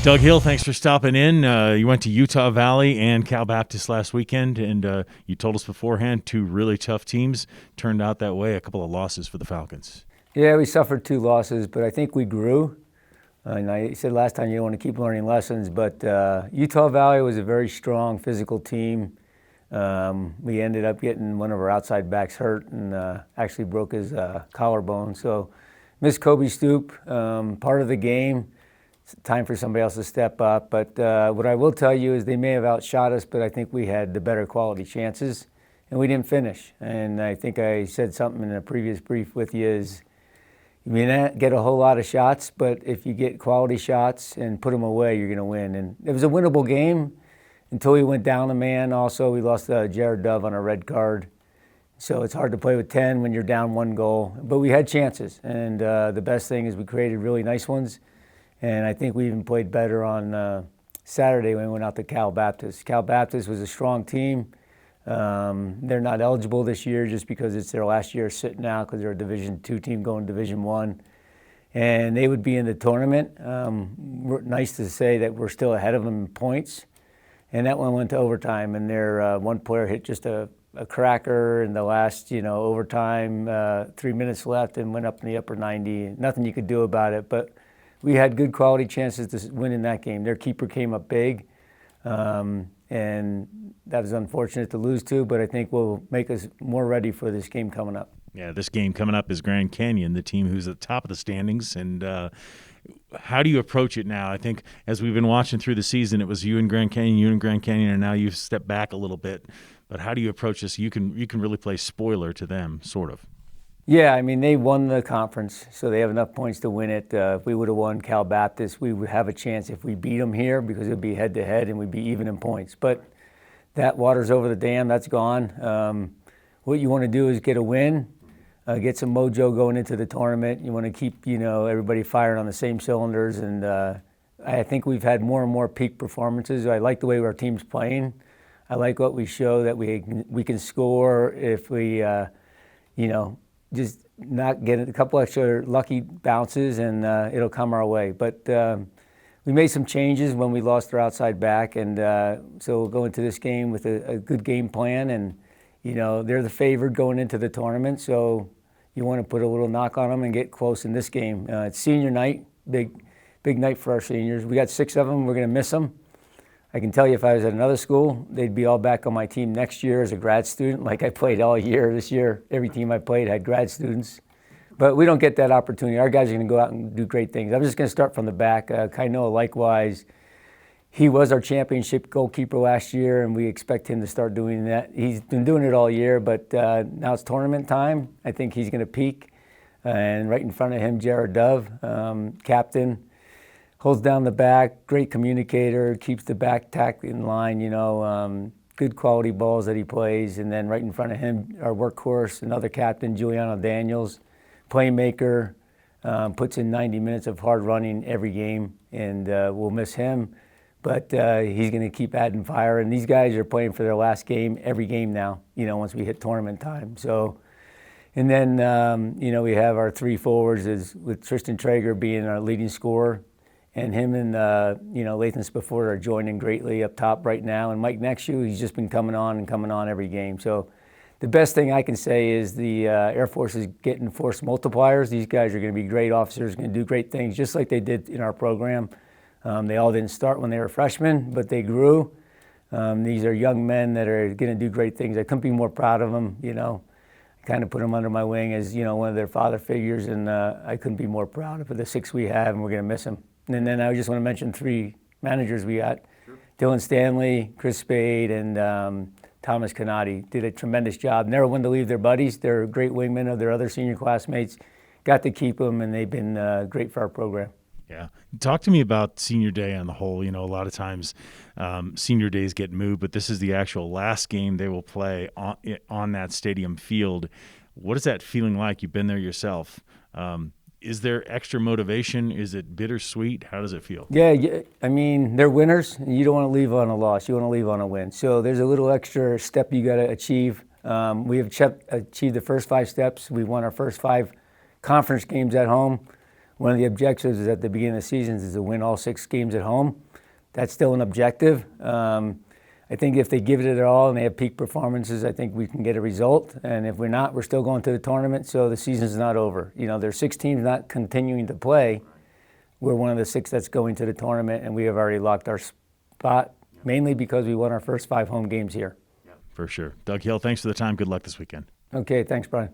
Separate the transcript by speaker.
Speaker 1: Doug Hill, thanks for stopping in. You went to Utah Valley and Cal Baptist last weekend, and you told us beforehand 2 really tough teams turned out that way, a couple of losses for the Falcons.
Speaker 2: Yeah, we suffered 2 losses, but I think we grew. And I said last time you don't want to keep learning lessons, but Utah Valley was a very strong physical team. We ended up getting one of our outside backs hurt and actually broke his collarbone. So missed Kobe Stoop, part of the game. It's time for somebody else to step up. But what I will tell you is they may have outshot us, but I think we had the better quality chances, and we didn't finish. And I think I said something in a previous brief with you is you may not get a whole lot of shots, but if you get quality shots and put them away, you're going to win. And it was a winnable game until we went down a man. Also, we lost Jared Dove on a red card. So it's hard to play with 10 when you're down 1 goal. But we had chances, and the best thing is we created really nice ones. And I think we even played better on Saturday when we went out to Cal Baptist. Cal Baptist was a strong team. They're not eligible this year just because it's their last year sitting out because they're a Division II team going Division I. And they would be in the tournament. Nice to say that we're still ahead of them in points. And that one went to overtime, and their one player hit just a cracker in the last, overtime, 3 minutes left, and went up in the upper 90. Nothing you could do about it, but we had good quality chances to win in that game. Their keeper came up big, and that was unfortunate to lose to, but I think will make us more ready for this game coming up.
Speaker 1: Yeah, this game coming up is Grand Canyon, the team who's at the top of the standings. And how do you approach it now? I think as we've been watching through the season, it was you and Grand Canyon, and now you've stepped back a little bit. But how do you approach this? You can really play spoiler to them, sort of.
Speaker 2: Yeah, I mean, they won the conference, so they have enough points to win it. If we would have won Cal Baptist, we would have a chance if we beat them here because it would be head-to-head and we'd be even in points. But that water's over the dam. That's gone. What you want to do is get a win, get some mojo going into the tournament. You want to keep, everybody firing on the same cylinders. And I think we've had more and more peak performances. I like the way our team's playing. I like what we show that we can score if we, just not get a couple extra lucky bounces, and it'll come our way. But we made some changes when we lost our outside back, and so we'll go into this game with a good game plan. And they're the favored going into the tournament, so you want to put a little knock on them and get close in this game. It's senior night, big night for our seniors. We got 6 of them. We're going to miss them. I can tell you if I was at another school, they'd be all back on my team next year as a grad student, like I played all year. This year, every team I played had grad students. But we don't get that opportunity. Our guys are going to go out and do great things. I'm just going to start from the back. Kainoa, likewise, he was our championship goalkeeper last year, and we expect him to start doing that. He's been doing it all year, but now it's tournament time. I think he's going to peak. And right in front of him, Jared Dove, captain. Holds down the back, great communicator, keeps the back tack in line, good quality balls that he plays. And then right in front of him, our workhorse, another captain, Giuliano Daniels, playmaker, puts in 90 minutes of hard running every game, and we'll miss him. But he's going to keep adding fire. And these guys are playing for their last game every game now, once we hit tournament time. So, and then, we have our 3 forwards with Tristan Traeger being our leading scorer. And him and, Lathan Spafford are joining greatly up top right now. And Mike Nexu, he's just been coming on every game. So the best thing I can say is the Air Force is getting force multipliers. These guys are going to be great officers, going to do great things, just like they did in our program. They all didn't start when they were freshmen, but they grew. These are young men that are going to do great things. I couldn't be more proud of them, I kind of put them under my wing as, one of their father figures, and I couldn't be more proud of the 6 we have, and we're going to miss them. And then I just want to mention 3 managers we got. Sure. Dylan Stanley, Chris Spade, and Thomas Canati did a tremendous job. Never wanted to leave their buddies. They're great wingmen of their other senior classmates. Got to keep them, and they've been great for our program.
Speaker 1: Yeah. Talk to me about senior day on the whole. A lot of times senior days get moved, but this is the actual last game they will play on that stadium field. What is that feeling like? You've been there yourself. Is there extra motivation? Is it bittersweet? How does it feel?
Speaker 2: Yeah, I mean, they're winners. You don't want to leave on a loss. You want to leave on a win. So there's a little extra step you got to achieve. We have achieved the first 5 steps. We won our first 5 conference games at home. one of the objectives is at the beginning of the season is to win all 6 games at home. That's still an objective. I think if they give it their all and they have peak performances, I think we can get a result. And if we're not, we're still going to the tournament, so the season's not over. You know, there's 6 teams not continuing to play. We're one of the 6 that's going to the tournament, and we have already locked our spot, mainly because we won our first 5 home games here.
Speaker 1: For sure. Doug Hill, thanks for the time. Good luck this weekend.
Speaker 2: Okay, thanks, Brian.